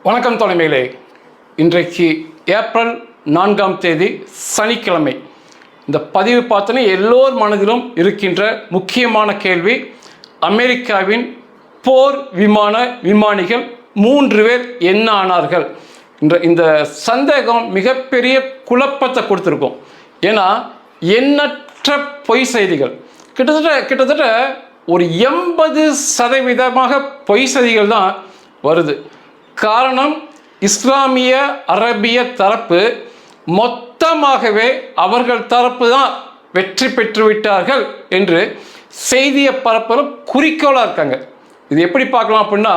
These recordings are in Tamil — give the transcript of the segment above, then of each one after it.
வணக்கம் தலைமையிலே. இன்றைக்கு ஏப்ரல் 4ஆம் தேதி சனிக்கிழமை. இந்த பதிவு பார்த்தோன்னே எல்லோர் மனதிலும் இருக்கின்ற முக்கியமான கேள்வி, அமெரிக்காவின் போர் விமானிகள் 3 பேர் என்ன ஆனார்கள் என்ற இந்த சந்தேகம் மிகப்பெரிய குழப்பத்தை கொடுத்துருக்கோம். ஏன்னா எண்ணற்ற பொய் செய்திகள், கிட்டத்தட்ட ஒரு 80% பொய் செய்திகள் தான் வருது. காரணம், இஸ்லாமிய அரபிய தரப்பு மொத்தமாகவே அவர்கள் தரப்பு தான் வெற்றி பெற்றுவிட்டார்கள் என்று செய்தியை பரப்புற குறிக்கோளாக இருக்காங்க. இது எப்படி பார்க்கலாம் அப்படின்னா,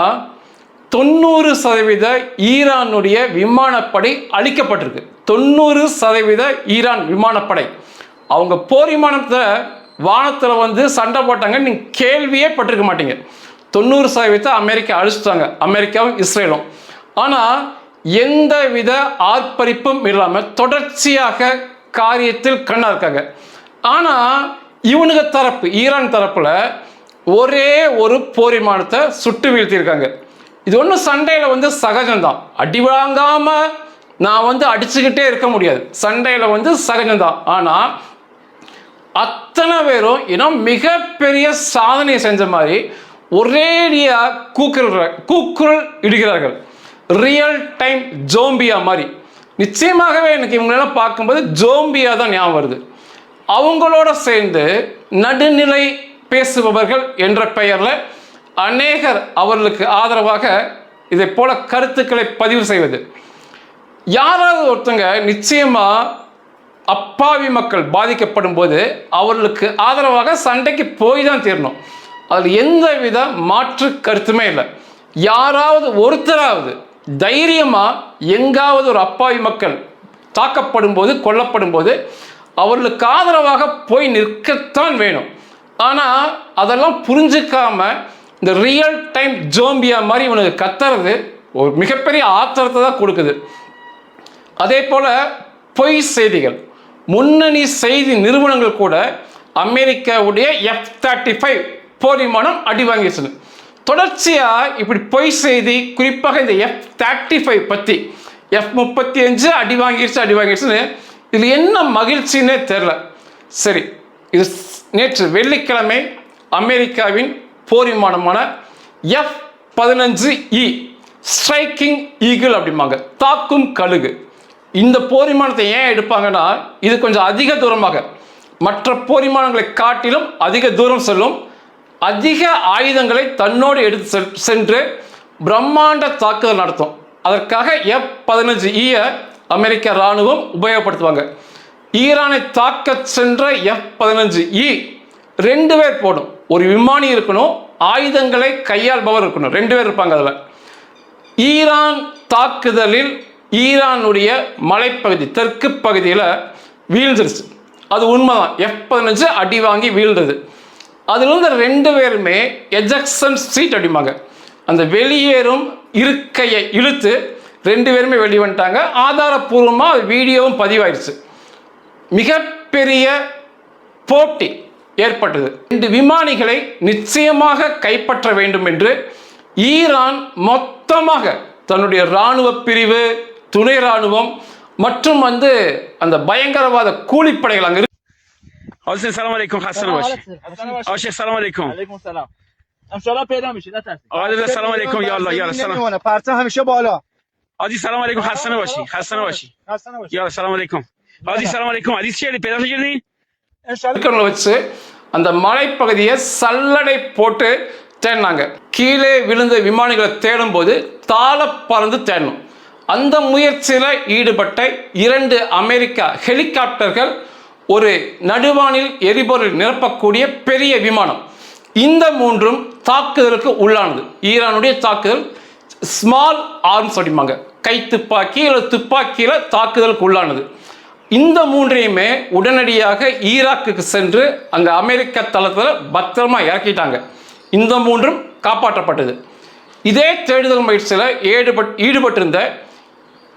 90% ஈரானுடைய விமானப்படை அழிக்கப்பட்டிருக்கு. 90% ஈரான் விமானப்படை. அவங்க போர் விமானத்தை வானத்தில் சண்டை போட்டாங்க, நீங்கள் கேள்வியே பட்டிருக்க மாட்டீங்க. 90% அமெரிக்கா அழிச்சிட்டாங்க, அமெரிக்காவும் இஸ்ரேலும். ஆனால் எந்த வித ஆர்ப்பரிப்பும் இல்லாமல் தொடர்ச்சியாக காரியத்தில் கண்ணா இருக்காங்க. ஆனால் இவனுங்க தரப்பு, ஈரான் தரப்பில் ஒரே ஒரு போர் விமானத்தை சுட்டு வீழ்த்தியிருக்காங்க. இது ஒன்றும் சண்டையில் சகஜம்தான். அடி வாங்காமல் நான் அடிச்சுக்கிட்டே இருக்க முடியாது. சண்டையில் சகஜம்தான். ஆனால் அத்தனை பேரும் மிகப்பெரிய சாதனை செஞ்ச மாதிரி ஒரேடியாக கூக்குரல் இடுகிறார்கள். ரியல் டைம் ஜோம்பியா மாதிரி. நிச்சயமாகவே எனக்கு இவங்களெல்லாம் பார்க்கும்போது ஜோம்பியா தான் ஞாபகம் வருது. அவங்களோட சேர்ந்து நடுநிலை பேசுபவர்கள் என்ற பெயரில் அநேகர் அவர்களுக்கு ஆதரவாக இதை போல கருத்துக்களை பதிவு செய்வது. யாராவது ஒருத்தங்க நிச்சயமாக அப்பாவி மக்கள் பாதிக்கப்படும் போது அவர்களுக்கு ஆதரவாக சண்டைக்கு போய் தான் தீரணும். அதில் எந்தவித மாற்று கருத்துமே இல்லை. யாராவது ஒருத்தராவது தைரியமாக எங்காவது ஒரு அப்பாவி மக்கள் தாக்கப்படும் போது, கொல்லப்படும் போது அவர்களுக்கு ஆதரவாக போய் நிற்கத்தான் வேணும். ஆனால் அதெல்லாம் புரிஞ்சிக்காம இந்த ரியல் டைம் ஜோம்பியா மாதிரி இவனுக்கு கத்துறது ஒரு மிகப்பெரிய ஆத்திரத்தை தான் கொடுக்குது. அதே போல் பொய் செய்திகள். முன்னணி செய்தி நிறுவனங்கள் கூட அமெரிக்காவுடைய F-35 போர் விமானம் அடி வாங்கிடுச்சு. தொடர்ச்சியாக இப்படி பொய் செய்தி, குறிப்பாக இந்த F-35 பற்றி, F-35 அடி வாங்கிடுச்சுன்னு இதில் என்ன மகிழ்ச்சின்னே தெரில. சரி, இது நேற்று வெள்ளிக்கிழமை அமெரிக்காவின் போர் விமானமான F-15E ஸ்ட்ரைக்கிங் ஈகிள் அப்படிம்பாங்க, தாக்கும் கழுகு. இந்த போர் விமானத்தை ஏன் எடுப்பாங்கன்னா, இது கொஞ்சம் அதிக தூரமாக, மற்ற போர் விமானங்களை காட்டிலும் அதிக தூரம் செல்லும், அதிக ஆயுதங்களை தன்னோடு எடுத்து சென்று பிரம்மாண்ட தாக்குதல் நடத்தும். அதற்காக F-15E அமெரிக்க இராணுவம் உபயோகப்படுத்துவாங்க. ஈரானை தாக்க சென்ற F-15E 2 பேர் போடும். ஒரு விமானி இருக்கணும், ஆயுதங்களை கையாள்பவர் இருக்கணும். 2 பேர் இருப்பாங்க. அதில் ஈரான் தாக்குதலில் ஈரானுடைய மலைப்பகுதி, தெற்கு பகுதியில் வீழ்ந்துருச்சு. அது உண்மைதான். F-15 அடி வாங்கி வீழ்ந்தது. அதிலிருந்து 2 பேருமே எஜெக்ஷன் சீட் அடிப்பாங்க. அந்த வெளியேறும் இருக்கையை இழுத்து 2 பேருமே வெளியே வந்துட்டாங்க. ஆதாரப்பூர்வமாக அது வீடியோவும் பதிவாயிருச்சு. மிகப்பெரிய போட்டி ஏற்பட்டது. 2 விமானிகளை நிச்சயமாக கைப்பற்ற வேண்டும் என்று ஈரான் மொத்தமாக தன்னுடைய இராணுவ பிரிவு, துணை இராணுவம் மற்றும் அந்த பயங்கரவாத கூலிப்படைகள் அங்கே. حسین سلام علیکم، خسته نباشید. آشه سلام علیکم. علیکم سلام. ان شاء الله پیدا میشید، نترسید. آقا سلام علیکم. یا الله، یا سلام. پرچم همیشه بالا. حاجی سلام علیکم، خسته نباشید. خسته نباشید. یا سلام علیکم. حاجی سلام علیکم. حدیث چیه؟ پیدا شدین؟ ان شاء الله வச்சு அந்த மலைப்பகுதியை சல்லடை போட்டு தேடினாங்க. கீழே விழுந்த விமானிகளை தேடும் போது தாள பறந்து தேடணும். அந்த முயற்சியில் ஈடுபட்ட 2 அமெரிக்கா ஹெலிகாப்டர்கள், ஒரு நடுவானில் எரிபொருள் நிரப்பக்கூடிய பெரிய விமானம், இந்த 3ம் தாக்குதலுக்கு உள்ளானது. ஈரானுடைய தாக்குதல் ஸ்மால் ஆர்ம்ஸ் அப்படிம்பாங்க, கை துப்பாக்கி அல்லது துப்பாக்கியில் தாக்குதலுக்கு உள்ளானது. இந்த 3ஐயுமே உடனடியாக ஈராக்குக்கு சென்று அங்கே அமெரிக்க தளத்தில் பத்திரமா இறக்கிட்டாங்க. இந்த 3ம் காப்பாற்றப்பட்டது. இதே தேடுதல் முயற்சியில் ஈடுபட்டிருந்த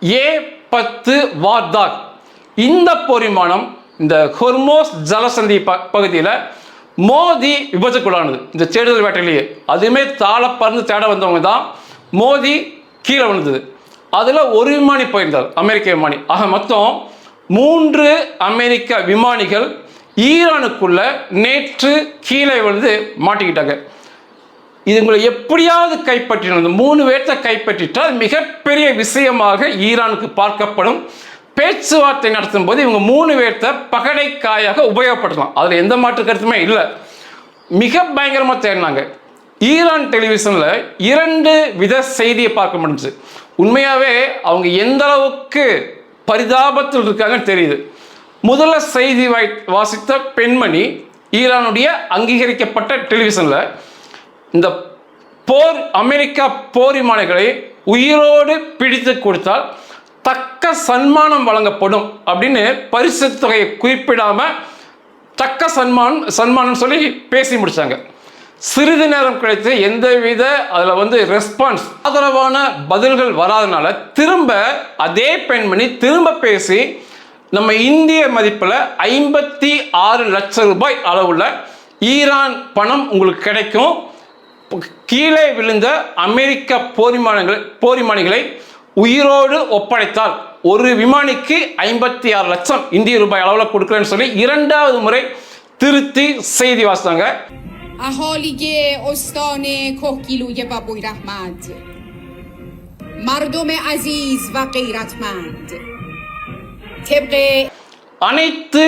A-10 வார்தாக், இந்த போர் விமானம் இந்த ஹொர்மோஸ் ஜலசந்தி பகுதியில் மோதி விபத்துக்குள்ளானது. இந்த தேடுதல் வேட்டையிலேயே அதுவுமே தாள பறந்து தேட வந்தவங்க தான் மோதி கீழே விழுந்தது. அதில் ஒரு விமானி போயிருந்தார், அமெரிக்க விமானி. ஆக மொத்தம் 3 அமெரிக்க விமானிகள் ஈரானுக்குள்ள நேற்று கீழே வந்து மாட்டிக்கிட்டாங்க. இது உங்களை எப்படியாவது கைப்பற்றினது 3 பேர்த்த கைப்பற்றிட்டால் மிகப்பெரிய விஷயமாக ஈரானுக்கு பார்க்கப்படும். பேச்சுவார்த்தை நடத்தும் போது இவங்க 3 பேர்த்த பகடைக்காயாக உபயோகப்படுத்தலாம், அதில் எந்த மாற்று கருத்துமே இல்லை. மிக பயங்கரமாக தேடினாங்க. ஈரான் டெலிவிஷனில் 2 வித செய்தியை பார்க்க முடிஞ்சு. உண்மையாகவே அவங்க எந்த அளவுக்கு பரிதாபத்தில் இருக்காங்கன்னு தெரியுது. முதல்ல செய்தி வாசித்த பெண்மணி ஈரானுடைய அங்கீகரிக்கப்பட்ட டெலிவிஷனில் இந்த அமெரிக்கா போர் விமானிகளை உயிரோடு பிடித்து கொடுத்தால் தக்க சன்மானம் வழங்கப்படும் அப்படின்னு பரிசு தொகையை குறிப்பிடாம தக்க சன்மானம் சொல்லி பேசி முடிச்சாங்க. சிறிது நேரம் கழித்து எந்தவித அதில் வந்து ரெஸ்பான்ஸ் ஆதரவான பதில்கள் வராதனால திரும்ப அதே பெண்மணி திரும்ப பேசி நம்ம இந்திய மதிப்பில் 56 லட்சம் ரூபாய் அளவுள்ள ஈரான் பணம் உங்களுக்கு கிடைக்கும், கீழே விழுந்த அமெரிக்க போர் விமானிகளை உயிரோடு ஒப்படைத்தால் ஒரு விமானிக்கு 56 லட்சம் இந்திய ரூபாய் அளவில் கொடுக்குறேன்னு சொல்லி 2வது முறை திருத்தி செய்தி வாசித்தாங்க. اهالی استان کهگیلوی و بویراحمد، مردم عزیز و غیرتمند، طبق அனைத்து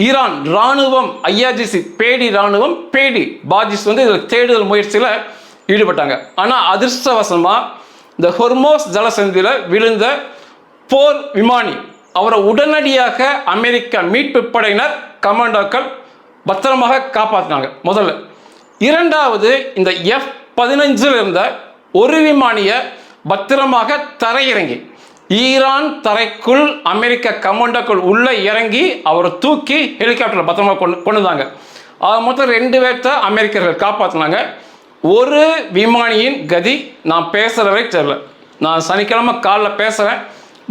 ஈரான் ராணுவம் IRGC பேடி ராணுவம் பேடி பாஜிஸ் வந்து இதில் தேடுதல் முயற்சியில் ஈடுபட்டாங்க. ஆனால் அதிர்ஷ்டவசமாக இந்த ஹொர்மோஸ் ஜலசந்தியில் விழுந்த போர் விமானி அவரை உடனடியாக அமெரிக்க மீட்பு படையினர் கமாண்டோக்கள் பத்திரமாக காப்பாற்றினாங்க முதல்ல. 2வது இந்த F-15 இருந்த ஒரு விமானியை பத்திரமாக தரையிறங்கி ஈரான் தரைக்குள் அமெரிக்க கமாண்டோக்கள் உள்ளே இறங்கி அவரை தூக்கி ஹெலிகாப்டரில் பத்திரமாக கொண்டுதாங்க. மொத்தம் 2 பேர்த்த அமெரிக்கர்கள் காப்பாற்றினாங்க. ஒரு விமானியின் கதி நான் பேசுகிற வரை தெரியல. நான் சனிக்கிழமை காலைல பேசுகிறேன்,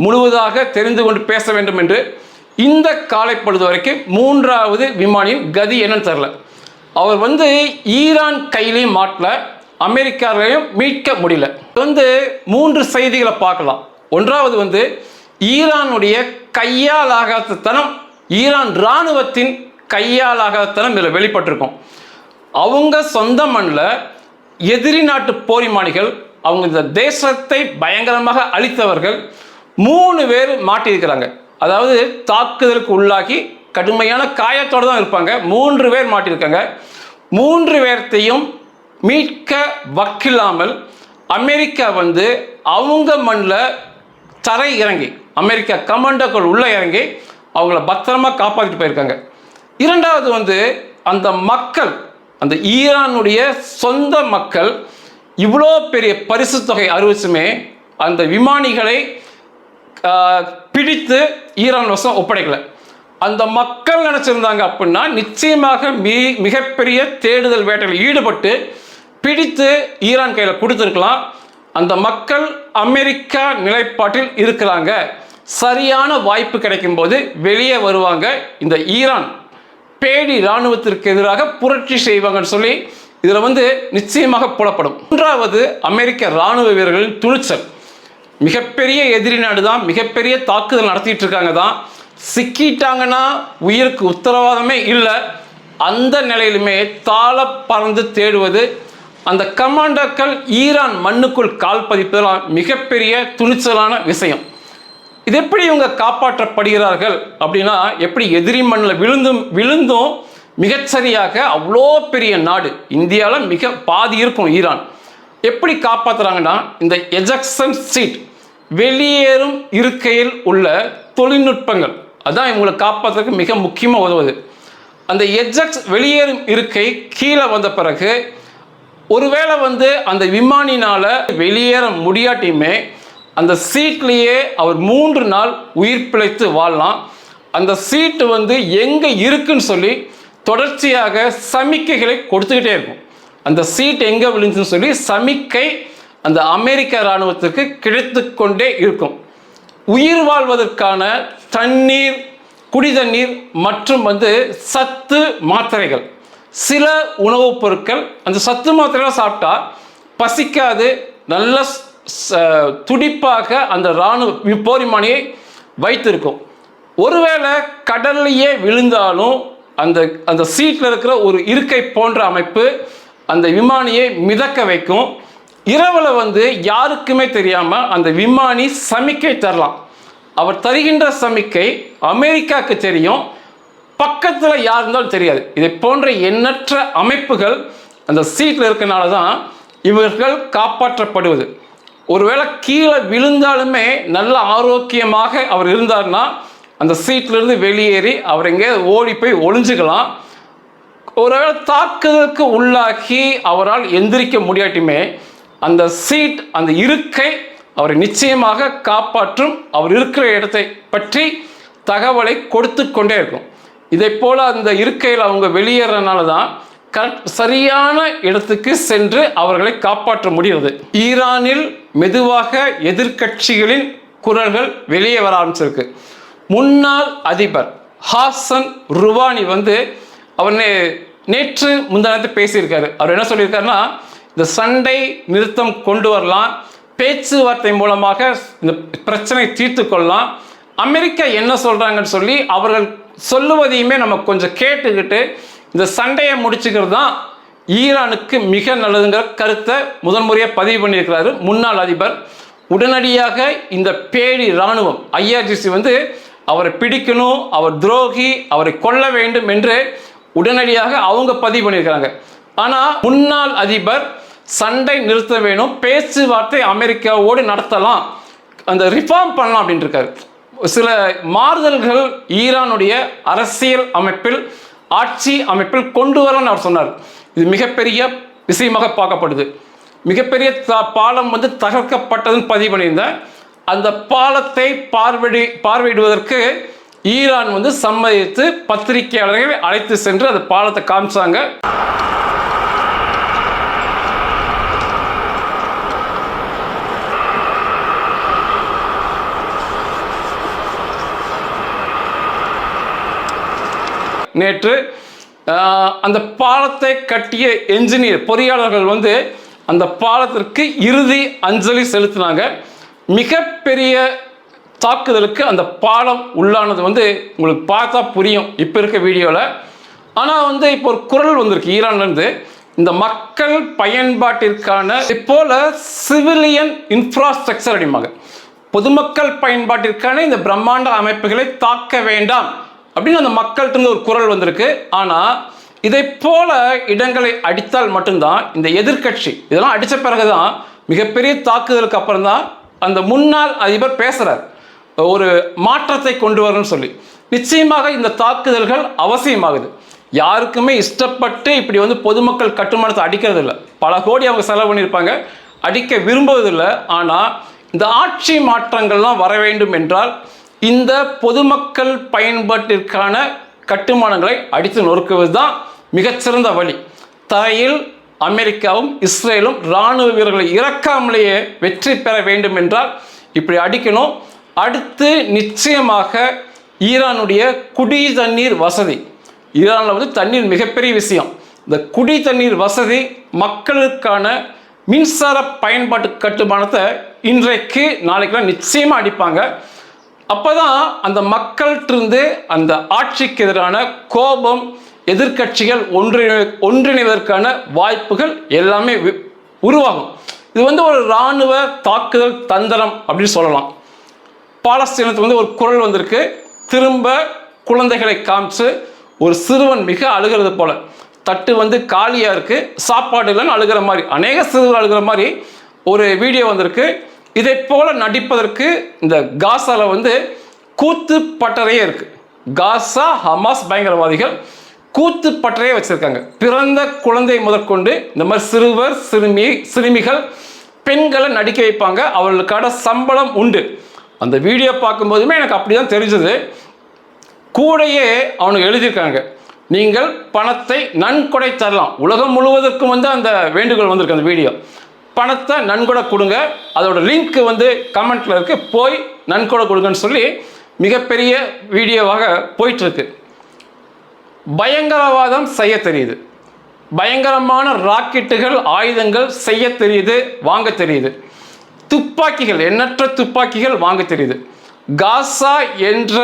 முழுவதாக தெரிந்து கொண்டு பேச வேண்டும் என்று. இந்த காலை பொழுது வரைக்கும் 3வது விமானியின் கதி என்னன்னு தெரியல. அவர் வந்து ஈரான் கையிலையும் மாட்டல, அமெரிக்காவையும் மீட்க முடியல. வந்து 3 செய்திகளை பார்க்கலாம். 1வது வந்து ஈரானுடைய கையாலாகாதத்தனம், ஈரான் இராணுவத்தின் கையாலாகாதத்தனம் இதில் வெளிப்பட்டிருக்கும். அவங்க சொந்த மண்ணில் எதிரி நாட்டு போர் விமானிகள், அவங்க இந்த தேசத்தை பயங்கரமாக அழித்தவர்கள் 3 பேர் மாட்டியிருக்கிறாங்க. அதாவது தாக்குதலுக்கு உள்ளாகி கடுமையான காயத்தோடு தான் இருப்பாங்க. 3 பேர் மாட்டியிருக்காங்க. 3 பேர்த்தையும் மீட்க வக்கில்லாமல் அமெரிக்கா வந்து அவங்க மண்ணில் தரை இறங்கி அமெரிக்கா கமாண்டோக்கள் உள்ளே இறங்கி அவங்கள பத்திரமாக காப்பாற்றிட்டு போயிருக்காங்க. 2வது வந்து அந்த மக்கள், அந்த ஈரானுடைய சொந்த மக்கள் இவ்வளோ பெரிய பரிசு தொகை அறிவிச்சுமே அந்த விமானிகளை பிடித்து ஈரான் வசம் ஒப்படைக்கல. அந்த மக்கள் நினச்சிருந்தாங்க அப்படின்னா நிச்சயமாக மிகப்பெரிய தேடுதல் வேட்டையில் ஈடுபட்டு பிடித்து ஈரான் கையில் கொடுத்துருக்கலாம். அந்த மக்கள் அமெரிக்கா நிலைப்பாட்டில் இருக்கிறாங்க, சரியான வாய்ப்பு கிடைக்கும் போது வெளியே வருவாங்க, இந்த ஈரான் பேடி இராணுவத்திற்கு எதிராக புரட்சி செய்வாங்கன்னு சொல்லி இதில் வந்து நிச்சயமாக புலப்படும். 3வது அமெரிக்க இராணுவ வீரர்களின் துணிச்சல். மிகப்பெரிய எதிரி நாடு தான், மிகப்பெரிய தாக்குதல் நடத்திட்டு இருக்காங்க தான், சிக்கிட்டாங்கன்னா உயிருக்கு உத்தரவாதமே இல்லை. அந்த நிலையிலுமே தாள பறந்து தேடுவது, அந்த கமாண்டோக்கள் ஈரான் மண்ணுக்குள் கால் பதிப்பதெல்லாம் மிகப்பெரிய துணிச்சலான விஷயம். இது எப்படி இவங்க காப்பாற்றப்படுகிறார்கள் அப்படின்னா, எப்படி எதிரி மண்ணில் விழுந்தும் மிகச்சரியாக அவ்வளோ பெரிய நாடு இந்தியாவில் மிக பாதி இருக்கும் ஈரான், எப்படி காப்பாற்றுறாங்கன்னா இந்த எஜெக்ஷன் சீட் வெளியேறும் இருக்கையில் உள்ள தொழில்நுட்பங்கள் அதான் இவங்களை காப்பாற்றுறதுக்கு மிக முக்கியமாக உதவுது. அந்த வெளியேறும் இருக்கை கீழே வந்த பிறகு ஒருவேளை வந்து அந்த விமானினால் வெளியேற முடியாட்டியுமே அந்த சீட்லேயே அவர் 3 நாள் உயிர் பிழைத்து வாழலாம். அந்த சீட்டு வந்து எங்கே இருக்குன்னு சொல்லி தொடர்ச்சியாக சமிக்கைகளை கொடுத்துக்கிட்டே இருக்கும். அந்த சீட் எங்கே விழுந்துன்னு சொல்லி சமிக்கை அந்த அமெரிக்க இராணுவத்திற்கு கிடைத்து கொண்டே இருக்கும். உயிர் வாழ்வதற்கான தண்ணீர், குடி தண்ணீர் மற்றும் வந்து சத்து மாத்திரைகள், சில உணவுப் பொருட்கள், அந்த சத்து மாத்திரைலாம் சாப்பிட்டா பசிக்காது, நல்ல துடிப்பாக அந்த இராணுவ போர் விமானியை வைத்திருக்கும். ஒருவேளை கடல்லையே விழுந்தாலும் அந்த அந்த சீட்டில் இருக்கிற ஒரு இருக்கை போன்ற அமைப்பு அந்த விமானியை மிதக்க வைக்கும். இரவில் வந்து யாருக்குமே தெரியாமல் அந்த விமானி சமிக்கை தரலாம். அவர் தருகின்ற சமிக்கை அமெரிக்காவுக்கு தெரியும், பக்கத்தில் யார் இருந்தாலும் தெரியாது. இதை போன்ற எண்ணற்ற அமைப்புகள் அந்த சீட்டில் இருக்கனால தான் இவர்கள் காப்பாற்றப்படுவது. ஒருவேளை கீழே விழுந்தாலுமே நல்ல ஆரோக்கியமாக அவர் இருந்தார்னா அந்த சீட்டிலிருந்து வெளியேறி அவர் எங்கேயாவது ஓடி போய் ஒளிஞ்சுக்கலாம். ஒருவேளை தாக்குதலுக்கு உள்ளாகி அவரால் எந்திரிக்க முடியாட்டுமே அந்த சீட், அந்த இருக்கை அவரை நிச்சயமாக காப்பாற்றும். அவர் இருக்கிற இடத்தை பற்றி தகவலை கொடுத்து கொண்டே இருக்கும். இதை போல் அந்த இருக்கையில் அவங்க வெளியேறனால தான் சரியான இடத்துக்கு சென்று அவர்களை காப்பாற்ற முடிகிறது. ஈரானில் மெதுவாக எதிர்க்கட்சிகளின் குரல்கள் வெளியே வர ஆரம்பிச்சிருக்கு. முன்னாள் அதிபர் ஹாசன் ருவானி வந்து அவர் நேற்று முந்தானத்தை பேசியிருக்காரு. அவர் என்ன சொல்லியிருக்காருன்னா, இந்த சண்டை நிறுத்தம் கொண்டு வரலாம், பேச்சுவார்த்தை மூலமாக இந்த பிரச்சனை தீர்த்து கொள்ளலாம், அமெரிக்கா என்ன சொல்கிறாங்கன்னு சொல்லி அவர்கள் சொல்லுவதையுமே நம்ம கொஞ்சம் கேட்டுக்கிட்டு இந்த சண்டையை முடிச்சுக்கிறது தான் ஈரானுக்கு மிக நல்லதுங்கிற கருத்தை முதன்முறையாக பதிவு பண்ணியிருக்கிறாரு முன்னாள் அதிபர். உடனடியாக இந்த பேடி இராணுவம் IRGC வந்து அவரை பிடிக்கணும், அவர் துரோகி, அவரை கொல்ல வேண்டும் என்று உடனடியாக அவங்க பதிவு பண்ணியிருக்கிறாங்க. ஆனால் முன்னாள் அதிபர் சண்டை நிறுத்த வேணும், பேச்சுவார்த்தை அமெரிக்காவோடு நடத்தலாம், அந்த ரிஃபார்ம் பண்ணலாம் அப்படின்ட்டு இருக்காரு. சில மாறுதல்கள் ஈரானுடைய அரசியல் அமைப்பில், ஆட்சி அமைப்பில் கொண்டு வரலாம்னு அவர் சொன்னார். இது மிகப்பெரிய விஷயமாக பார்க்கப்படுது. மிகப்பெரிய பாலம் வந்து தகர்க்கப்பட்டதுன்னு பதிவு பண்ணியிருந்தேன். அந்த பாலத்தை பார்வையிடுவதற்கு ஈரான் வந்து சம்மதித்து பத்திரிகையாளர்களை அழைத்து சென்று அந்த பாலத்தை காமிச்சாங்க. நேற்று அந்த பாலத்தை கட்டிய என்ஜினியர் பொறியாளர்கள் வந்து அந்த பாலத்திற்கு இறுதி அஞ்சலி செலுத்தினாங்க. மிகப்பெரிய தாக்குதலுக்கு அந்த பாலம் உள்ளானது வந்து உங்களுக்கு பார்த்தா புரியும் இப்போ இருக்க வீடியோவில். ஆனால் வந்து இப்போ ஒரு குரல் வந்திருக்கு ஈரான்லேருந்து, இந்த மக்கள் பயன்பாட்டிற்கான இப்போல சிவிலியன் இன்ஃப்ராஸ்ட்ரக்சர் அப்படிம்பாங்க, பொதுமக்கள் பயன்பாட்டிற்கான இந்த பிரம்மாண்ட அமைப்புகளை தாக்க வேண்டாம் அப்படின்னு அந்த மக்கள்கிட்ட ஒரு குரல் வந்திருக்கு. ஆனால் இதை போல இடங்களை அடித்தால் மட்டும்தான் இந்த எதிர்க்கட்சி இதெல்லாம் அடித்த பிறகு தான் மிகப்பெரிய தாக்குதலுக்கு அப்புறம் தான் அந்த முன்னாள் அதிபர் பேசுகிறார் ஒரு மாற்றத்தை கொண்டு வரணும்னு சொல்லி. நிச்சயமாக இந்த தாக்குதல்கள் அவசியமாகுது. யாருக்குமே இஷ்டப்பட்டு இப்படி வந்து பொதுமக்கள் கட்டுமானத்தை அடிக்கிறது இல்லை. பல கோடி அவங்க செலவு பண்ணியிருப்பாங்க, அடிக்க விரும்புவதில்லை. ஆனால் இந்த ஆட்சி மாற்றங்கள்லாம் வர வேண்டும் என்றால் இந்த பொதுமக்கள் பயன்பாட்டிற்கான கட்டுமானங்களை அடித்து நொறுக்குவது தான் மிகச்சிறந்த வழி. தரையில் அமெரிக்காவும் இஸ்ரேலும் இராணுவ வீரர்களை இறக்காமலேயே வெற்றி பெற வேண்டும் என்றால் இப்படி அடிக்கணும். அடுத்து நிச்சயமாக ஈரானுடைய குடி தண்ணீர் வசதி. ஈரானில் வந்து தண்ணீர் மிகப்பெரிய விஷயம். இந்த குடி தண்ணீர் வசதி, மக்களுக்கான மின்சார பயன்பாட்டு கட்டுமானத்தை இன்றைக்கு நாளைக்கெல்லாம் நிச்சயமாக அடிப்பாங்க. அப்போ தான் அந்த மக்கள்கிட்ட அந்த ஆட்சிக்கு எதிரான கோபம், எதிர்க்கட்சிகள் ஒன்றிணைவதற்கான வாய்ப்புகள் எல்லாமே உருவாகும். இது வந்து ஒரு இராணுவ தாக்குதல் தந்திரம் அப்படின்னு சொல்லலாம். பாலஸ்தீனத்துக்கு வந்து ஒரு குரல் வந்திருக்கு. திரும்ப குழந்தைகளை காமிச்சு ஒரு சிறுவன் மிக அழுகிறது போல, தட்டு வந்து காலியாக இருக்குது, சாப்பாடு இல்லைன்னு அழுகிற மாதிரி, அநேக சிறுவர் அழுகிற மாதிரி ஒரு வீடியோ வந்திருக்கு. இதை போல நடிப்பதற்கு இந்த காசாவில் வந்து கூத்து பட்டறையே இருக்குது. காசா ஹமாஸ் பயங்கரவாதிகள் கூத்து பட்டறையே வச்சுருக்காங்க. பிறந்த குழந்தை முதற்கொண்டு இந்த மாதிரி சிறுவர் சிறுமிகள் பெண்களை நடிக்க வைப்பாங்க. அவர்களுக்கான சம்பளம் உண்டு. அந்த வீடியோ பார்க்கும்போதுமே எனக்கு அப்படி தான் தெரிஞ்சது. கூடையே அவனுக்கு எழுதியிருக்காங்க, நீங்கள் பணத்தை நன்கொடை தரலாம். உலகம் முழுவதற்கும் வந்து அந்த வேண்டுகோள் வந்திருக்கு. அந்த வீடியோ பணத்தை நன்கொடை கொடுங்க, அதோட லிங்க் வந்து கமெண்ட்டில் இருக்குது, போய் நன்கொடை கொடுங்கன்னு சொல்லி மிகப்பெரிய வீடியோவாக போயிட்டுருக்கு. பயங்கரவாதம் செய்ய தெரியுது, பயங்கரமான ராக்கெட்டுகள் ஆயுதங்கள் செய்ய தெரியுது, வாங்க தெரியுது. துப்பாக்கிகள், எண்ணற்ற துப்பாக்கிகள் வாங்க தெரியுது. காசா என்ற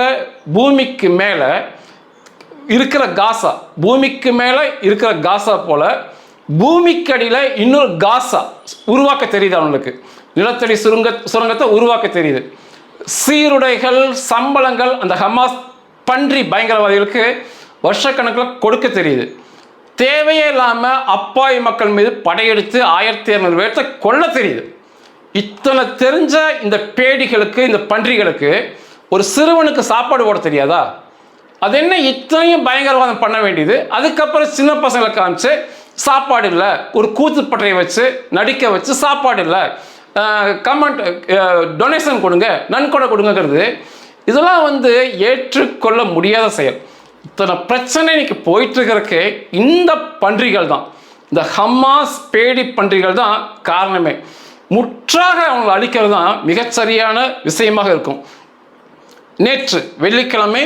பூமிக்கு மேலே இருக்கிற காசா, பூமிக்கு மேலே இருக்கிற காசா போல பூமிக்கடியில் இன்னொரு காசா உருவாக்க தெரியுது. அவங்களுக்கு நிலத்தடி சுரங்கத்தை உருவாக்க தெரியுது. சீருடைகள், சம்பளங்கள் அந்த ஹமாஸ் பன்றி பயங்கரவாதிகளுக்கு வருஷக்கணக்கில் கொடுக்க தெரியுது. தேவையே இல்லாமல் அப்பாவி மக்கள் மீது படையெடுத்து 1200 பேர்த்த கொல்ல தெரியுது. இத்தனை தெரிஞ்ச இந்த பேடிகளுக்கு, இந்த பன்றிகளுக்கு ஒரு சிறுவனுக்கு சாப்பாடு போட தெரியாதா? அது என்ன இத்தனையும் பயங்கரவாதம் பண்ண வேண்டியது? அதுக்கப்புறம் சின்ன பசங்களை காமிச்சு சாப்பாடு இல்லை, ஒரு கூத்துப்பட்டையை வச்சு நடிக்க வச்சு சாப்பாடு இல்லை, கமெண்ட் டொனேஷன் கொடுங்க, நன்கொடை கொடுங்கிறது, இதெல்லாம் வந்து ஏற்றுக்கொள்ள முடியாத செயல். இத்தனை பிரச்சனை இன்னைக்கு போயிட்டு இருக்கிறதுக்கு இந்த பன்றிகள் தான், இந்த ஹமாஸ் பேடி பன்றிகள் தான் காரணமே. முற்றாக அவங்களை அழிக்கிறது தான் மிகச்சரியான விஷயமாக இருக்கும். நேற்று வெள்ளிக்கிழமை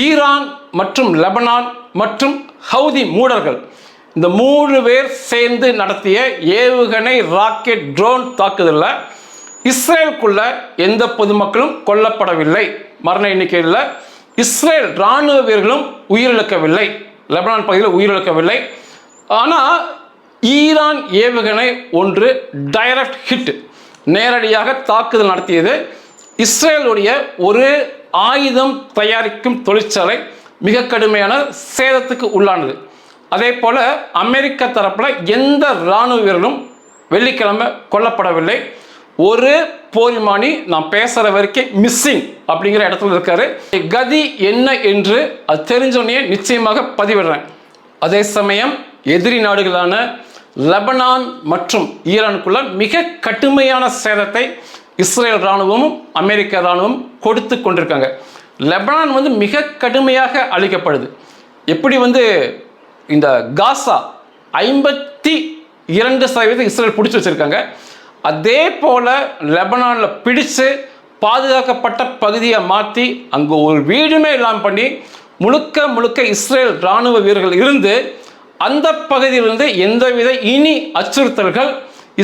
ஈரான் மற்றும் லெபனான் மற்றும் ஹவுதி மூடர்கள் இந்த 3 பேர் சேர்ந்து நடத்திய ஏவுகணை, ராக்கெட், ட்ரோன் தாக்குதலில் இஸ்ரேலுக்குள்ள எந்த பொதுமக்களும் கொல்லப்படவில்லை. மரண எண்ணிக்கையில் இஸ்ரேல் இராணுவ வீரர்களும் உயிரிழக்கவில்லை, லெபனான் பகுதியில் உயிரிழக்கவில்லை. ஆனால் ஈரான் ஏவுகணை ஒன்று டைரக்ட் ஹிட், நேரடியாக தாக்குதல் நடத்தியது. இஸ்ரேலுடைய ஒரு ஆயுதம் தயாரிக்கும் தொழிற்சாலை மிக கடுமையான சேதத்துக்கு உள்ளானது. அதே போல் அமெரிக்க தரப்பில் எந்த இராணுவ வீரர்களும் வெள்ளிக்கிழமை கொல்லப்படவில்லை. ஒரு போர் விமானி நான் பேசுகிற வரைக்கும் மிஸ்ஸிங் அப்படிங்கிற இடத்துல இருக்காரு. கதி என்ன என்று அது தெரிஞ்சோடனே நிச்சயமாக பதிவிடுறேன். அதே சமயம் எதிரி நாடுகளான லெபனான் மற்றும் ஈரானுக்குள்ள மிக கடுமையான சேதத்தை இஸ்ரேல் இராணுவமும் அமெரிக்க இராணுவமும் கொடுத்து கொண்டிருக்காங்க. லெபனான் வந்து மிக கடுமையாக அழிக்கப்படுது. எப்படி வந்து இந்த காசா 52% இஸ்ரேல் பிடிச்சி வச்சுருக்காங்க, அதே போல் லெபனானில் பிடிச்சு பாதுகாக்கப்பட்ட பகுதியை மாற்றி அங்கே ஒரு வீடுமே இல்லாமல் பண்ணி முழுக்க முழுக்க இஸ்ரேல் இராணுவ வீரர்கள் இருந்து அந்த பகுதியிலிருந்து எந்தவித இனி அச்சுறுத்தல்கள்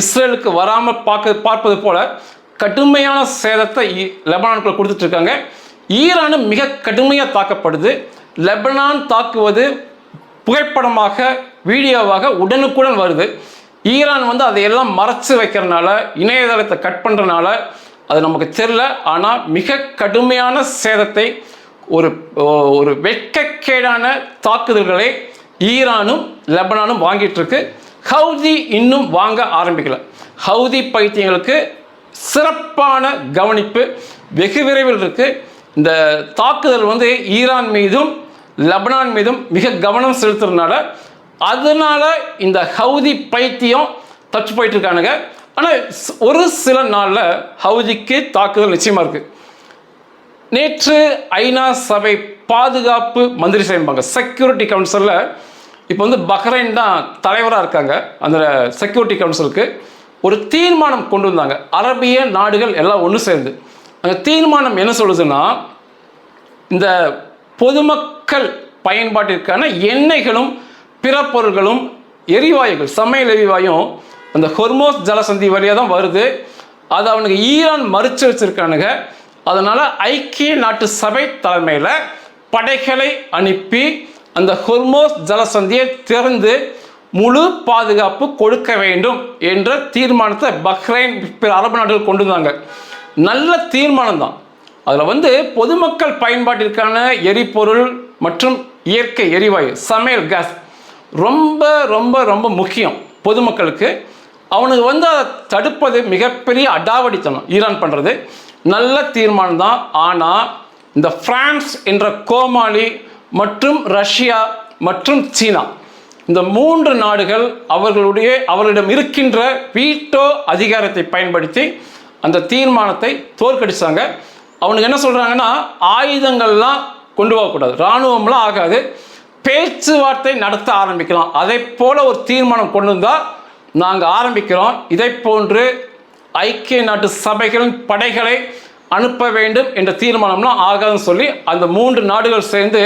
இஸ்ரேலுக்கு வராமல் பார்ப்பது போல கடுமையான சேதத்தை லெபனானுக்குள்ள கொடுத்துட்ருக்காங்க. ஈரானும் மிக கடுமையாக தாக்கப்படுது. லெபனான் தாக்குவது புகைப்படமாக, வீடியோவாக உடனுக்குடன் வருது. ஈரான் வந்து அதையெல்லாம் மறைச்சு வைக்கிறதுனால, இணையதளத்தை கட் பண்ணுறதுனால அது நமக்கு தெரியல. ஆனால் மிக கடுமையான சேதத்தை, ஒரு வெட்கக்கேடான தாக்குதல்களை ஈரானும் லெபனானும் வாங்கிட்டு இருக்கு. ஹவுதி இன்னும் வாங்க ஆரம்பிக்கல. ஹவுதி பைத்தியங்களுக்கு சிறப்பான கவனிப்பு வெகு விரைவில் இருக்கு. இந்த தாக்குதல் வந்து ஈரான் மீதும் லெபனான் மீதும் மிக கவனம் செலுத்துறதுனால அதனால இந்த ஹவுதி பைத்தியம் தச்சு போயிட்டு இருக்கானுங்க. ஆனால் ஒரு சில நாளில் ஹவுதிக்கு தாக்குதல் நிச்சயமாக இருக்கு. நேற்று ஐநா சபை பாதுகாப்பு மந்திரி சபை செக்யூரிட்டி கவுன்சிலில் இப்போ வந்து பஹ்ரைன் தான் தலைவராக இருக்காங்க. அந்த செக்யூரிட்டி கவுன்சிலுக்கு ஒரு தீர்மானம் கொண்டு வந்தாங்க. அரபிய நாடுகள் எல்லாம் ஒன்று சேர்ந்து அந்த தீர்மானம் என்ன சொல்லுதுன்னா, இந்த பொதுமக்கள் பயன்பாட்டிற்கான எண்ணெய்களும் பிற பொருட்களும் எரிவாயுகள், சமையல் எரிவாயும் அந்த ஹொர்மோஸ் ஜலசந்தி வழியாக தான் வருது. அதை அவனுக்கு ஈரான் மறுச்சு வச்சிருக்கானுங்க. அதனால் ஐக்கிய நாட்டு சபை தலைமையில் படைகளை அனுப்பி அந்த ஹொர்மோஸ் ஜலசந்தியை திறந்து முழு பாதுகாப்பு கொடுக்க வேண்டும் என்ற தீர்மானத்தை பஹ்ரைன் பிற அரபு நாடுகள் கொண்டு வந்தாங்க. நல்ல தீர்மானம் தான். அதில் வந்து பொதுமக்கள் பயன்பாட்டிற்கான எரிபொருள் மற்றும் இயற்கை எரிவாயு, சமையல் கேஸ் ரொம்ப ரொம்ப ரொம்ப முக்கியம் பொதுமக்களுக்கு. அவனுக்கு வந்து அதை தடுப்பது மிகப்பெரிய அடாவடித்தனம் ஈரான் பண்ணுறது. நல்ல தீர்மானம் தான். ஆனால் இந்த பிரான்ஸ் என்ற கோமாளி மற்றும் ரஷ்யா மற்றும் சீனா, இந்த 3 நாடுகள் அவர்களிடம் இருக்கின்ற வீட்டோ அதிகாரத்தை பயன்படுத்தி அந்த தீர்மானத்தை தோற்கடிச்சாங்க. அவனுக்கு என்ன சொல்கிறாங்கன்னா, ஆயுதங்கள்லாம் கொண்டு போகக்கூடாது, இராணுவம்லாம் ஆகாது, பேச்சுவார்த்தை நடத்த ஆரம்பிக்கலாம். அதை போல ஒரு தீர்மானம் கொண்டு வந்தால் நாங்கள் ஆரம்பிக்கிறோம். இதை போன்று ஐக்கிய நாட்டு சபைகளின் படைகளை அனுப்ப வேண்டும் என்ற தீர்மானம்லாம் ஆகாதுன்னு சொல்லி அந்த 3 நாடுகள் சேர்ந்து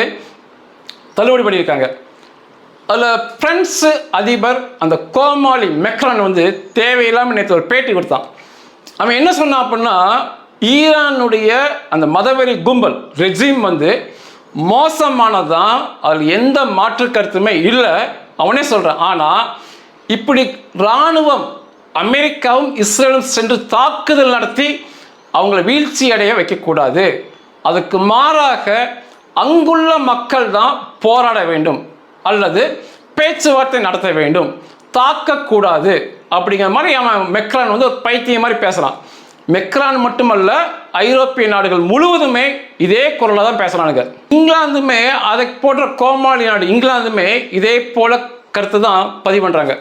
தள்ளுபடி பண்ணியிருக்காங்க. அதில் பிரெஞ்சு அதிபர் அந்த கோமாளி மெக்ரான் வந்து தேவையில்லாமல் நேற்று ஒரு பேட்டி கொடுத்தான். அவன் என்ன சொன்னான் அப்படின்னா, ஈரானுடைய அந்த மதவெறி கும்பல் ரெஜிம் வந்து மோசமானதான், அதில் எந்த மாற்று கருத்துமே இல்லை, அவனே சொல்கிறான். ஆனால் இப்படி இராணுவம் அமெரிக்காவும் இஸ்ரேலும் சென்று தாக்குதல் நடத்தி அவங்களை வீழ்ச்சி அடைய வைக்கக்கூடாது, அதுக்கு மாறாக அங்குள்ள மக்கள் தான் போராட வேண்டும் அல்லது பேச்சுவார்த்தை நடத்த வேண்டும், தாக்கக்கூடாது அப்படிங்கிற மாதிரி அவன் மெக்ரான் வந்து ஒரு பைத்தியம் மாதிரி பேசுகிறான். மெக்ரான் மட்டுமல்ல, ஐரோப்பிய நாடுகள் முழுவதுமே இதே குரலில் தான் பேசுகிறானுங்க. இங்கிலாந்துமே அதை போன்ற கோமாளி நாடு இங்கிலாந்துமே இதே போல கருத்து தான் பதிவு பண்ணுறாங்க.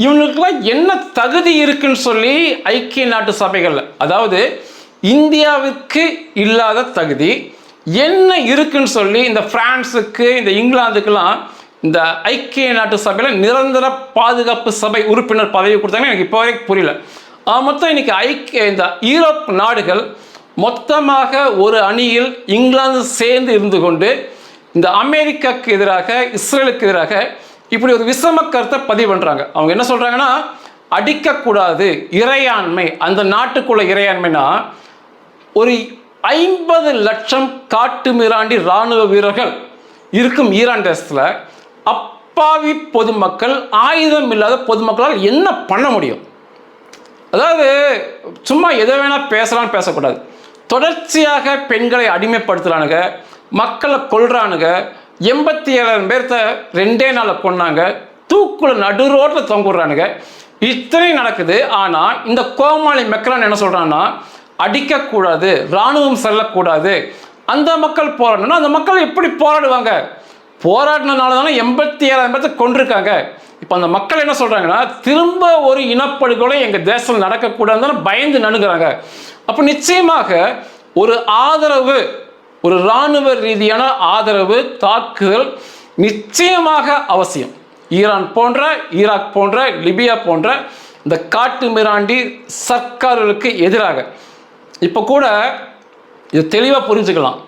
இவங்களுக்குலாம் என்ன தகுதி இருக்குன்னு சொல்லி ஐக்கிய நாட்டு சபைகளில், அதாவது இந்தியாவுக்கு இல்லாத தகுதி என்ன இருக்குன்னு சொல்லி இந்த பிரான்ஸுக்கு இந்த இங்கிலாந்துக்கெல்லாம் இந்த ஐக்கிய நாட்டு சபையில் நிரந்தர பாதுகாப்பு சபை உறுப்பினர் பதவி கொடுத்தாங்க. எனக்கு இப்போ வரைக்கும் புரியல. மொத்தம் இன்னைக்கு இந்த யூரோப் நாடுகள் மொத்தமாக ஒரு அணியில் இங்கிலாந்து சேர்ந்து இருந்து கொண்டு இந்த அமெரிக்காவுக்கு எதிராக இஸ்ரேலுக்கு எதிராக இப்படி ஒரு விஷம கருத்தை பதிவு பண்ணுறாங்க. அவங்க என்ன சொல்கிறாங்கன்னா, அடிக்கக்கூடாது, இறையாண்மை, அந்த நாட்டுக்குள்ள இறையாண்மைனா ஒரு 50 லட்சம் காட்டு மிராண்டி இராணுவ வீரர்கள் இருக்கும் ஈரான் தேசத்தில் அப்பாவி பொதுமக்கள், ஆயுதம் இல்லாத பொதுமக்களால் என்ன பண்ண முடியும்? அதாவது சும்மா எதை வேணால் பேசலான்னு பேசக்கூடாது. தொடர்ச்சியாக பெண்களை அடிமைப்படுத்துகிறானுங்க, மக்களை கொல்றானுங்க. 87,000 பேர்த்த 2 நாளில் கொண்டாங்க, தூக்குல நடு ரோட்டில் தொங்குறானுங்க. இத்தனை நடக்குது. ஆனால் இந்த கோமாளி மெக்ரான் என்ன சொல்கிறான்னா, அடிக்கக்கூடாது, இராணுவம் செல்லக்கூடாது, அந்த மக்கள் போராடணும்னா அந்த மக்கள் எப்படி போராடுவாங்க? போராடினால தானே 87,000 பேர்த்த கொண்டிருக்காங்க. இப்போ அந்த மக்கள் என்ன சொல்கிறாங்கன்னா, திரும்ப ஒரு இனப்படுகொலை எங்கள் தேசத்தில் நடக்கக்கூடாதுன்னு பயந்து நடுங்கிறாங்க. அப்போ நிச்சயமாக ஒரு ஆதரவு, ஒரு இராணுவ ரீதியான ஆதரவு தாக்குதல் நிச்சயமாக அவசியம். ஈரான் போன்ற, ஈராக் போன்ற, லிபியா போன்ற இந்த காட்டு மிராண்டி சர்க்கார்களுக்கு எதிராக. இப்போ கூட இது தெளிவாக புரிஞ்சுக்கலாம்.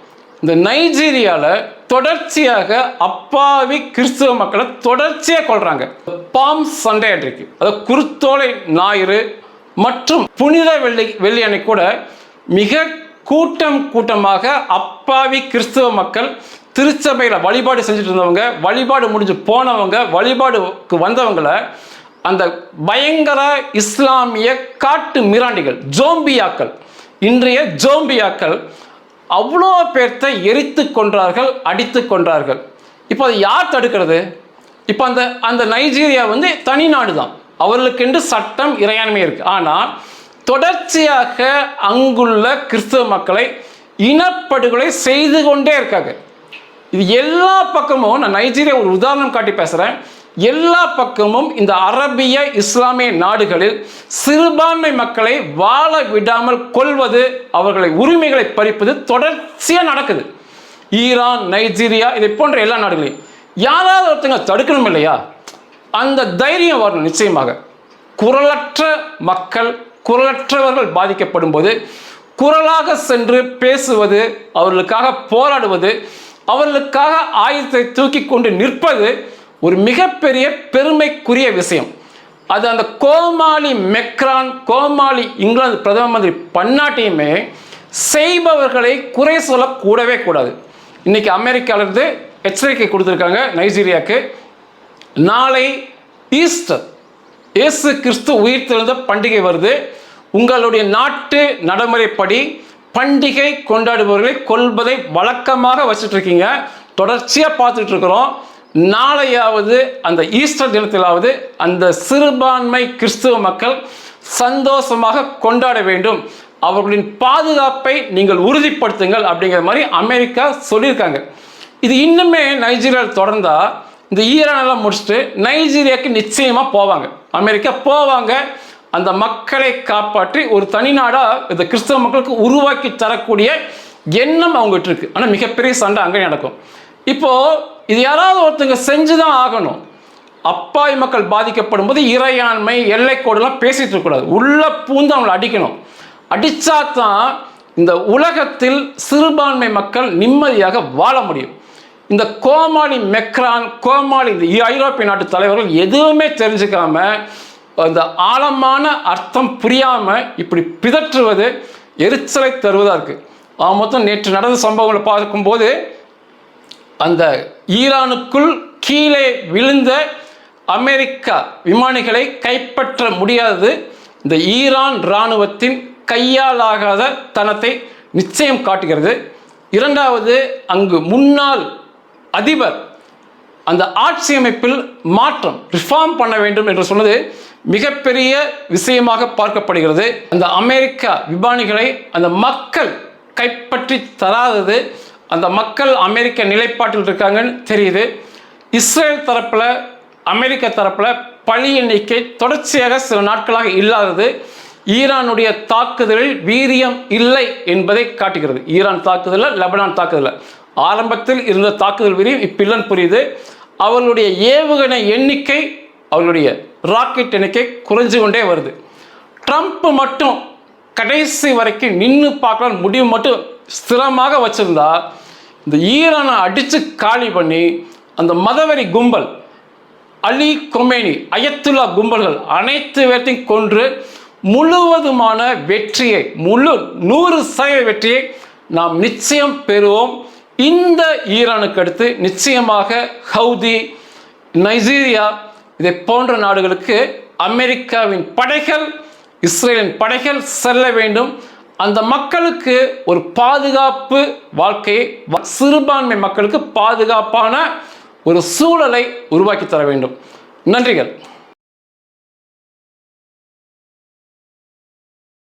இந்த நைஜீரியாவில் தொடர்ச்சியாக அப்பாவி கிறிஸ்துவ மக்களை தொடர்ச்சியாக கொள்றாங்க. பாம் சண்டே அன்றைக்கு, அதாவது குருத்தோலை ஞாயிறு மற்றும் புனித வெள்ளி அன்னைக்கு கூட மிக கூட்டமாக அப்பாவி கிறிஸ்துவ மக்கள் திருச்சபையில் வழிபாடு செஞ்சுட்டு இருந்தவங்க, வழிபாடு முடிஞ்சு போனவங்க, வழிபாடுக்கு வந்தவங்களை அந்த பயங்கர இஸ்லாமிய காட்டு மிராண்டிகள், ஜோம்பியாக்கள், இன்றைய ஜோம்பியாக்கள் அவ்வளோ பேர்த்தை எரித்து கொன்றார்கள், அடித்து கொன்றார்கள். இப்போ அதை யார் தடுக்கிறது? இப்போ அந்த நைஜீரியா வந்து தனி நாடு தான், அவர்களுக்கென்று சட்டம், இறையாண்மை இருக்குது. ஆனால் தொடர்ச்சியாக அங்குள்ள கிறிஸ்தவ மக்களை இனப்படுகொலை செய்து கொண்டே இருக்காங்க. இது எல்லா பக்கமும், நான் நைஜீரியா ஒரு உதாரணம் காட்டி பேசுகிறேன், எல்லா பக்கமும் இந்த அரபிய இஸ்லாமிய நாடுகளில் சிறுபான்மை மக்களை வாழ விடாமல் கொல்வது, அவர்களை உரிமைகளை பறிப்பது தொடர்ச்சியாக நடக்குது. ஈரான், நைஜீரியா, இதை போன்ற எல்லா நாடுகளையும் யாராவது ஒருத்தங்க தடுக்கணும் இல்லையா? அந்த தைரியம் வரணும். நிச்சயமாக குரலற்ற மக்கள், குரலற்றவர்கள் பாதிக்கப்படும் போது குரலாக சென்று பேசுவது, அவர்களுக்காக போராடுவது, அவர்களுக்காக ஆயுதத்தை தூக்கி கொண்டு நிற்பது ஒரு மிகப்பெரிய பெருமைக்குரிய விஷயம். அது அந்த கோமாளி மெக்ரான், கோமாளி இங்கிலாந்து பிரதம மந்திரி பன்னாட்டையுமே செய்பவர்களை குறை சொல்லக்கூடவே கூடாது. இன்னைக்கு அமெரிக்காவிலிருந்து எச்சரிக்கை கொடுத்துருக்காங்க நைஜீரியாவுக்கு. நாளை ஈஸ்டர், இயேசு கிறிஸ்து உயிர்த்தெழுந்த பண்டிகை வருது. உங்களுடைய நாட்டு நடைமுறைப்படி பண்டிகை கொண்டாடுபவர்களை கொல்வதை வழக்கமாக வச்சுட்டு இருக்கீங்க, தொடர்ச்சியாக பார்த்துட்டு இருக்கிறோம். நாளையாவது அந்த ஈஸ்டர் தினத்திலாவது அந்த சிறுபான்மை கிறிஸ்துவ மக்கள் சந்தோஷமாக கொண்டாட வேண்டும், அவர்களின் பாதுகாப்பை நீங்கள் உறுதிப்படுத்துங்கள் அப்படிங்கிற மாதிரி அமெரிக்கா சொல்லியிருக்காங்க. இது இன்னுமே நைஜீரியாவில் தொடர்ந்தா இந்த ஈரானெல்லாம் முடிச்சுட்டு நைஜீரியாவுக்கு நிச்சயமாக போவாங்க, அமெரிக்கா போவாங்க. அந்த மக்களை காப்பாற்றி ஒரு தனி நாடாக இந்த கிறிஸ்தவ மக்களுக்கு உருவாக்கி தரக்கூடிய எண்ணம் அவங்ககிட்ட இருக்கு. ஆனால் மிகப்பெரிய சண்டை அங்கே நடக்கும். இப்போது இது யாராவது ஒருத்தங்க செஞ்சு தான் ஆகணும். அப்பாவி மக்கள் பாதிக்கப்படும் போது இறையாண்மை, எல்லைக்கோடுலாம் பேசிட்டு இருக்கக்கூடாது, உள்ள பூந்து அவங்களை அடிக்கணும். அடித்தா தான் இந்த உலகத்தில் சிறுபான்மை மக்கள் நிம்மதியாக வாழ முடியும். இந்த கோமாளி மெக்ரான், கோமாளி இந்த ஐரோப்பிய நாட்டு தலைவர்கள் எதுவுமே தெரிஞ்சுக்காம அந்த ஆழமான அர்த்தம் புரியாமல் இப்படி பிதற்றுவது எரிச்சலை தருவதாக இருக்குது. மொத்தம் நேற்று நடந்த சம்பவங்களை பார்க்கும்போது அந்த ஈரானுக்குள் கீழே விழுந்த அமெரிக்கா விமானிகளை கைப்பற்ற முடியாதது இந்த ஈரான் இராணுவத்தின் கையாலாகாத தனத்தை நிச்சயம் காட்டுகிறது. இரண்டாவது, அங்கு முன்னாள் அதிபர் அந்த ஆட்சி அமைப்பில் மாற்றம் ரிஃபார்ம் பண்ண வேண்டும் என்று சொன்னது மிகப்பெரிய விஷயமாக பார்க்கப்படுகிறது. அந்த அமெரிக்கா விமானிகளை அந்த மக்கள் கைப்பற்றி தராதது, அந்த மக்கள் அமெரிக்க நிலைப்பாட்டில் இருக்காங்கன்னு தெரியுது. இஸ்ரேல் தரப்பில் அமெரிக்க தரப்பில் பழி எண்ணிக்கை தொடர்ச்சியாக சில நாட்களாக இல்லாதது ஈரானுடைய தாக்குதலில் வீரியம் இல்லை என்பதை காட்டுகிறது. ஈரான் தாக்குதலில், லெபனான் தாக்குதலில் ஆரம்பத்தில் இருந்த தாக்குதல் வீரியம் இப்படிலாம் புரியுது. அவர்களுடைய ஏவுகணை எண்ணிக்கை, அவர்களுடைய ராக்கெட் எண்ணிக்கை குறைஞ்சு கொண்டே வருது. ட்ரம்ப் மட்டும் கடைசி வரைக்கும் நின்று பார்க்கலாம் முடிவு மட்டும் ஸ்திரமாக வச்சிருந்தா இந்த ஈரானை அடித்து காலி பண்ணி அந்த மதவெறி கும்பல், அலி கொமேனி, அயத்துல்லா கும்பல்கள் அனைத்து பேர்த்தையும் கொன்று முழுவதுமான வெற்றியை, 100% வெற்றியை நாம் நிச்சயம் பெறுவோம். இந்த ஈரானுக்கு அடுத்து நிச்சயமாக ஹவுதி, நைஜீரியா இதை போன்ற நாடுகளுக்கு அமெரிக்காவின் படைகள், இஸ்ரேலின் படைகள் செல்ல வேண்டும். அந்த மக்களுக்கு ஒரு பாதுகாப்பு வாழ்க்கையை, சிறுபான்மை மக்களுக்கு பாதுகாப்பான ஒரு சூழலை உருவாக்கி தர வேண்டும். நன்றிகள்.